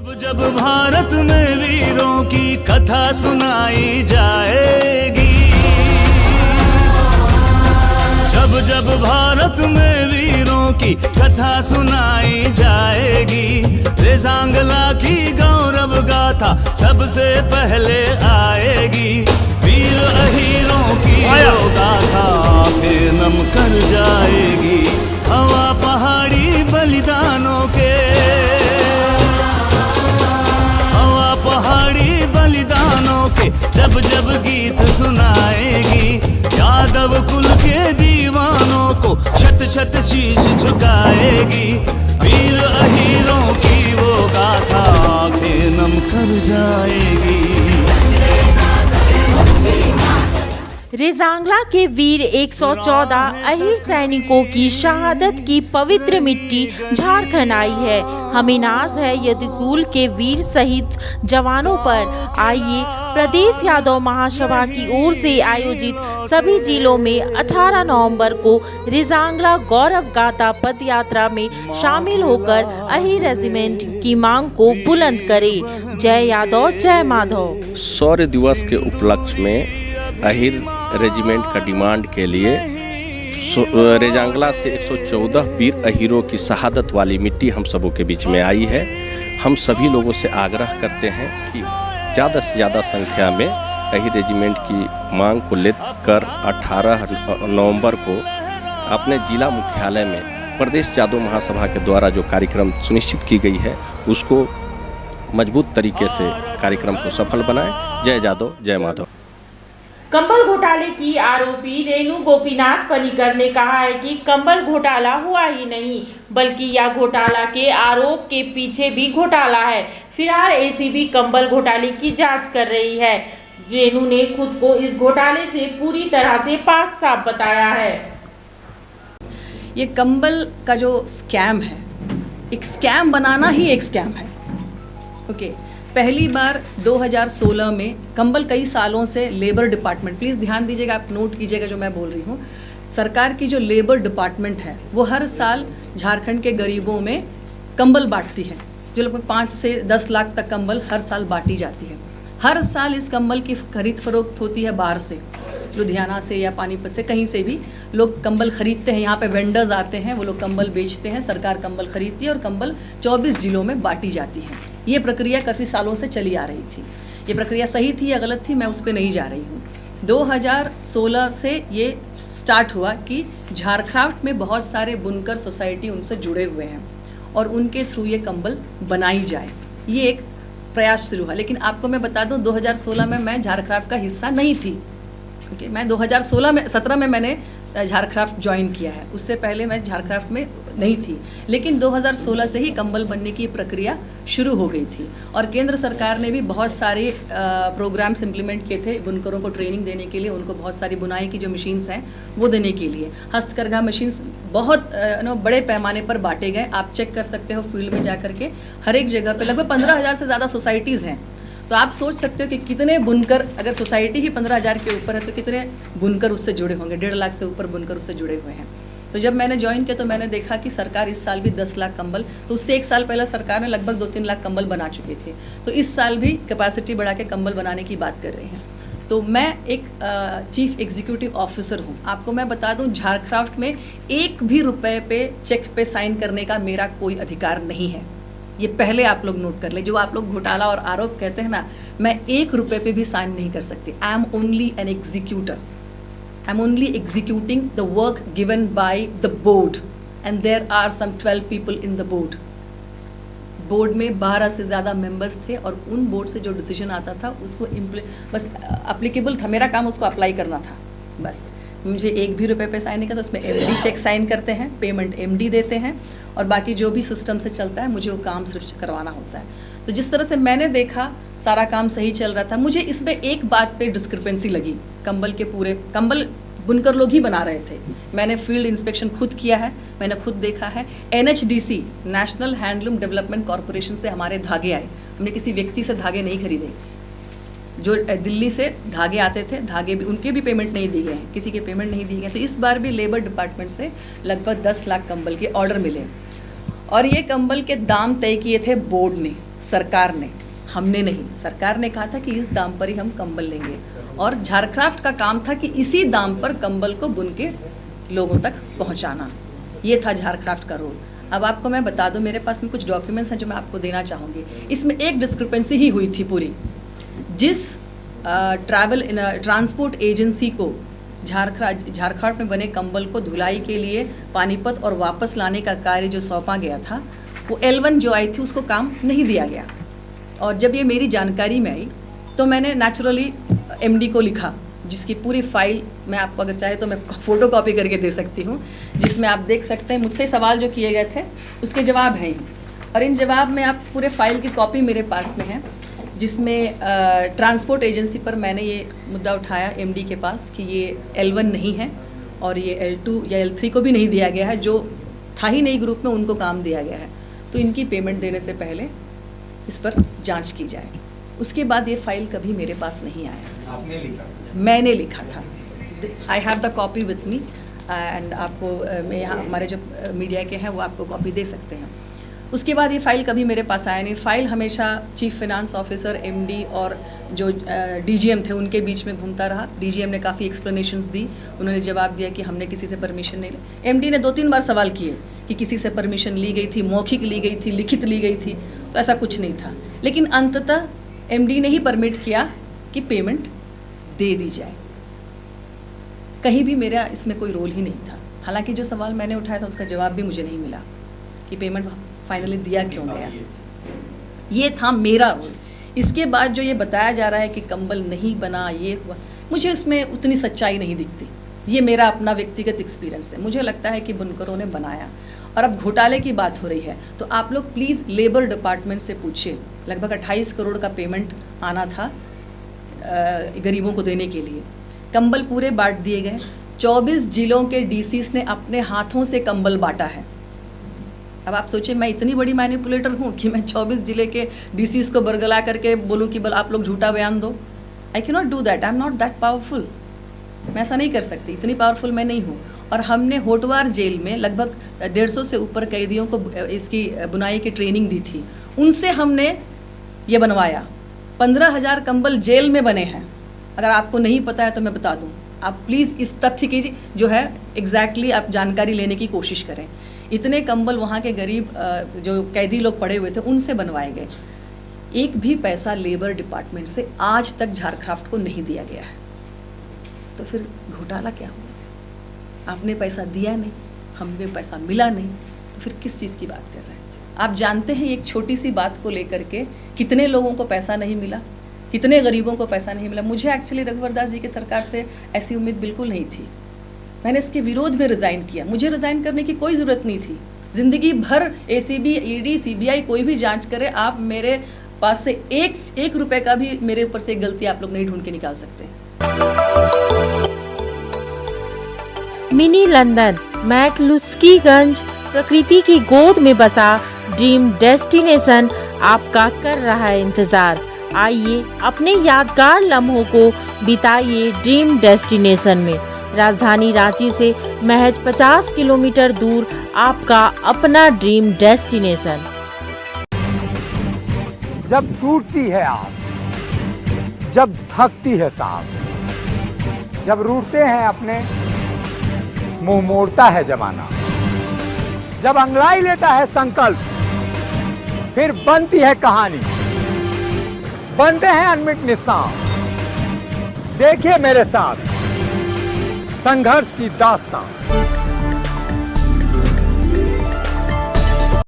जब जब भारत में वीरों की कथा सुनाई जाएगी, जब जब भारत में वीरों की कथा सुनाई जाएगी, रेजांगला की गौरव गाथा सबसे पहले आएगी। वीर अहीरों की वो गाथा आंखें नम कर जाएगी। हवा पहाड़ी बलिदानों के, हवा पहाड़ी बलिदानों के जब जब गीत सुनाएगी, यादव कुल के दीवानों को छत छत शीश झुकाएगी। वीर अहीरों की वो गाथा आंखें नम कर जाएगी। रेजांगला के वीर 114 अहीर सैनिकों की शहादत की पवित्र मिट्टी झारखंड आई है। हमें नाज है यदुकुल के वीर शहीद जवानों पर। आइए प्रदेश यादव महासभा की ओर से आयोजित सभी जिलों में 18 नवंबर को रेजांगला गौरव गाथा पद यात्रा में शामिल होकर अहीर रेजिमेंट की मांग को बुलंद करें। जय यादव जय माधव। शौर्य दिवस के उपलक्ष्य में अहीर रेजिमेंट का डिमांड के लिए रेजांगला से 114 वीर अहीरों की शहादत वाली मिट्टी हम सबों के बीच में आई है। हम सभी लोगों से आग्रह करते हैं कि ज़्यादा से ज़्यादा संख्या में अहीर रेजिमेंट की मांग को लेकर 18 नवंबर को अपने जिला मुख्यालय में प्रदेश यादव महासभा के द्वारा जो कार्यक्रम सुनिश्चित की गई है उसको मजबूत तरीके से कार्यक्रम को सफल बनाएं। जय यादव जय माधव। कंबल घोटाले की आरोपी रेणु गोपीनाथ पनिकर ने कहा है कि कंबल घोटाला हुआ ही नहीं बल्कि यह घोटाला के आरोप के पीछे भी घोटाला है। फिलहाल एसीबी कंबल घोटाले की जांच कर रही है। रेणु ने खुद को इस घोटाले से पूरी तरह से पाक साफ बताया है। ये कंबल का जो स्कैम है, एक स्कैम बनाना ही एक स्कैम है। ओके, पहली बार 2016 में कंबल कई सालों से लेबर डिपार्टमेंट, प्लीज़ ध्यान दीजिएगा, आप नोट कीजिएगा जो मैं बोल रही हूँ। सरकार की जो लेबर डिपार्टमेंट है वो हर साल झारखंड के गरीबों में कंबल बांटती है, जो लगभग 5 से 10 लाख तक कंबल हर साल बांटी जाती है। हर साल इस कंबल की खरीद फरोख्त होती है बाहर से, लुधियाना से या पानीपत से, कहीं से भी लोग कंबल खरीदते हैं। यहाँ पे वेंडर्स आते हैं, वो लोग कंबल बेचते हैं, सरकार कंबल खरीदती है और कंबल 24 जिलों में बांटी जाती है। ये प्रक्रिया काफ़ी सालों से चली आ रही थी। ये प्रक्रिया सही थी या गलत थी, मैं उस पर नहीं जा रही हूँ। 2016 से ये स्टार्ट हुआ कि झारखंड में बहुत सारे बुनकर सोसाइटी उनसे जुड़े हुए हैं और उनके थ्रू ये कंबल बनाई जाए, ये एक प्रयास शुरू हुआ। लेकिन आपको मैं बता दूं 2016 में मैं झारखंड का हिस्सा नहीं थी, क्योंकि मैं 2017 में मैंने झारखंड ज्वाइन किया है। उससे पहले मैं झारखंड में नहीं थी, लेकिन 2016 से ही कंबल बनने की प्रक्रिया शुरू हो गई थी और केंद्र सरकार ने भी बहुत सारे प्रोग्राम्स इम्प्लीमेंट किए थे बुनकरों को ट्रेनिंग देने के लिए, उनको बहुत सारी बुनाई की जो मशीन्स हैं वो देने के लिए। हस्तकरघा मशीन्स बहुत बड़े पैमाने पर बांटे गए। आप चेक कर सकते हो फील्ड में जा करके, हर एक जगह पे लगभग 15,000 से ज़्यादा सोसाइटीज़ हैं। तो आप सोच सकते हो कि कितने बुनकर, अगर सोसाइटी ही 15,000 के ऊपर है तो कितने बुनकर उससे जुड़े होंगे। 1.5 लाख से ऊपर बुनकर उससे जुड़े हुए हैं। तो जब मैंने ज्वाइन किया तो मैंने देखा कि सरकार इस साल भी 10 लाख कंबल, तो उससे 1 साल पहले सरकार ने लगभग 2-3 लाख कंबल बना चुके थे। तो इस साल भी कैपेसिटी बढ़ा के कंबल बनाने की बात कर रहे हैं। तो मैं एक चीफ एग्जीक्यूटिव ऑफिसर हूँ। आपको मैं बता दूँ झारखंड में 1 भी रुपये पे चेक पे साइन करने का मेरा कोई अधिकार नहीं है। ये पहले आप लोग नोट कर ले। जो आप लोग घोटाला और आरोप कहते हैं ना, मैं 1 रुपये पे भी साइन नहीं कर सकती। I am only an executor. I'm only executing the work given by the board and there are some 12 people in the board. Board में 12 से ज़्यादा मेंबर्स थे और उन बोर्ड से जो डिसीजन आता था उसको बस अप्लीकेबल था। मेरा काम उसको अप्लाई करना था बस। मुझे 1 भी रुपये पे साइन नहीं करता। उसमें एमडी चेक साइन करते हैं, पेमेंट एमडी देते हैं और बाकी जो भी सिस्टम से चलता है मुझे वो काम सिर्फ करवाना होता है। तो जिस तरह से मैंने देखा सारा काम सही चल रहा था। मुझे इसमें एक बात पे डिस्क्रिपेंसी लगी। कंबल के पूरे कंबल बुनकर लोग ही बना रहे थे। मैंने फील्ड इंस्पेक्शन खुद किया है, मैंने खुद देखा है। NHDC national handloom development corporation से हमारे धागे आए। हमने किसी व्यक्ति से धागे नहीं खरीदे। जो दिल्ली से धागे आते थे, धागे भी उनके भी पेमेंट नहीं दिए हैं, किसी के पेमेंट नहीं दिए गए। तो इस बार भी लेबर डिपार्टमेंट से लगभग 10 लाख कंबल के ऑर्डर मिले और ये कंबल के दाम तय किए थे बोर्ड ने। सरकार ने, हमने नहीं, सरकार ने कहा था कि इस दाम पर ही हम कंबल लेंगे और झारक्राफ्ट का काम था कि इसी दाम पर कंबल को बुन के लोगों तक पहुंचाना। ये था झारक्राफ्ट का रोल। अब आपको मैं बता दूं, मेरे पास में कुछ डॉक्यूमेंट्स हैं जो मैं आपको देना चाहूँगी। इसमें एक डिस्क्रिपेंसी ही हुई थी पूरी। जिस ट्रांसपोर्ट एजेंसी को झारखंड में बने कंबल को धुलाई के लिए पानीपत और वापस लाने का कार्य जो सौंपा गया था, वो L1 जो आई थी उसको काम नहीं दिया गया। और जब ये मेरी जानकारी में आई तो मैंने नेचुरली MD को लिखा, जिसकी पूरी फाइल मैं आपको अगर चाहे तो मैं फ़ोटो कॉपी करके दे सकती हूँ, जिसमें आप देख सकते हैं मुझसे सवाल जो किए गए थे उसके जवाब हैं। और इन जवाब में आप पूरे फाइल की कॉपी मेरे पास में है, जिसमें ट्रांसपोर्ट एजेंसी पर मैंने ये मुद्दा उठाया MD के पास कि ये L1 नहीं है और ये L2 या L3 को भी नहीं दिया गया है, जो था ही नहीं ग्रुप में उनको काम दिया गया है, तो इनकी पेमेंट देने से पहले इस पर जांच की जाए। उसके बाद ये फाइल कभी मेरे पास नहीं आया। आपने लिखा? मैंने लिखा था। I have the copy with me and आपको मैं यहाँ हमारे जो मीडिया के हैं वो आपको कॉपी दे सकते हैं। उसके बाद ये फ़ाइल कभी मेरे पास आया नहीं। फ़ाइल हमेशा चीफ फाइनेंस ऑफिसर, MD और जो DGM थे उनके बीच में घूमता रहा। DGM ने काफ़ी एक्सप्लेनेशंस दी, उन्होंने जवाब दिया कि हमने किसी से परमिशन नहीं ली। MD ने 2-3 बार सवाल किए कि किसी से परमिशन ली गई थी, मौखिक ली गई थी, लिखित ली गई थी, तो ऐसा कुछ नहीं था। लेकिन अंततः MD ने ही परमिट किया कि पेमेंट दे दी जाए। कहीं भी मेरा इसमें कोई रोल ही नहीं था। हालांकि जो सवाल मैंने उठाया था उसका जवाब भी मुझे नहीं मिला कि पेमेंट फाइनली दिया क्यों गया। ये था मेरा रोल। इसके बाद जो ये बताया जा रहा है कि कंबल नहीं बना, ये हुआ, मुझे इसमें उतनी सच्चाई नहीं दिखती। ये मेरा अपना व्यक्तिगत एक्सपीरियंस है। मुझे लगता है कि बुनकरों ने बनाया। और अब घोटाले की बात हो रही है तो आप लोग प्लीज़ लेबर डिपार्टमेंट से पूछिए। लगभग 28 करोड़ का पेमेंट आना था गरीबों को देने के लिए। कंबल पूरे बांट दिए गए। 24 जिलों के DCs ने अपने हाथों से कंबल बांटा है। अब आप सोचिए, मैं इतनी बड़ी मैनिपुलेटर हूँ कि मैं 24 जिले के DCs को बरगला करके बोलूँ कि बल आप लोग झूठा बयान दो। I can not do that. I am not that powerful. मैं ऐसा नहीं कर सकती, इतनी पावरफुल मैं नहीं हूँ। और हमने होटवार जेल में लगभग 150 से ऊपर कैदियों को इसकी बुनाई की ट्रेनिंग दी थी। उनसे हमने ये बनवाया। 15,000 कंबल जेल में बने हैं। अगर आपको नहीं पता है तो मैं बता दूं। आप प्लीज़ इस तथ्य की जो है एग्जैक्टली आप जानकारी लेने की कोशिश करें। इतने कंबल वहाँ के गरीब जो कैदी लोग पड़े हुए थे उनसे बनवाए गए। एक भी पैसा लेबर डिपार्टमेंट से आज तक झारक्राफ्ट को नहीं दिया गया है। तो फिर घोटाला क्या हुआ? आपने पैसा दिया नहीं, हमें पैसा मिला नहीं, तो फिर किस चीज़ की बात कर रहे हैं? आप जानते हैं एक छोटी सी बात को लेकर के कितने लोगों को पैसा नहीं मिला, कितने गरीबों को पैसा नहीं मिला। मुझे एक्चुअली रघुवर दास जी की सरकार से ऐसी उम्मीद बिल्कुल नहीं थी। मैंने इसके विरोध में रिज़ाइन किया। मुझे रिज़ाइन करने की कोई ज़रूरत नहीं थी। ज़िंदगी भर ACB, ED, CBI कोई भी जांच करे, आप मेरे पास से एक रुपए का भी मेरे ऊपर से गलती आप लोग नहीं ढूंढ के निकाल सकते। मिनी लंदन, मैक्लुस्कीगंज, प्रकृति की गोद में बसा ड्रीम डेस्टिनेशन आपका कर रहा है इंतजार। आइए अपने यादगार लम्हों को बिताइए ड्रीम डेस्टिनेशन में। राजधानी रांची से महज 50 किलोमीटर दूर आपका अपना ड्रीम डेस्टिनेशन। जब टूटती है आस, जब थकती है सांस, जब रूठते हैं अपने, मुंह मोड़ता है जमाना, जब अंगड़ाई लेता है संकल्प, फिर बनती है कहानी, बनते हैं अनमिट निशान। देखिए मेरे साथ संघर्ष की दास्तां।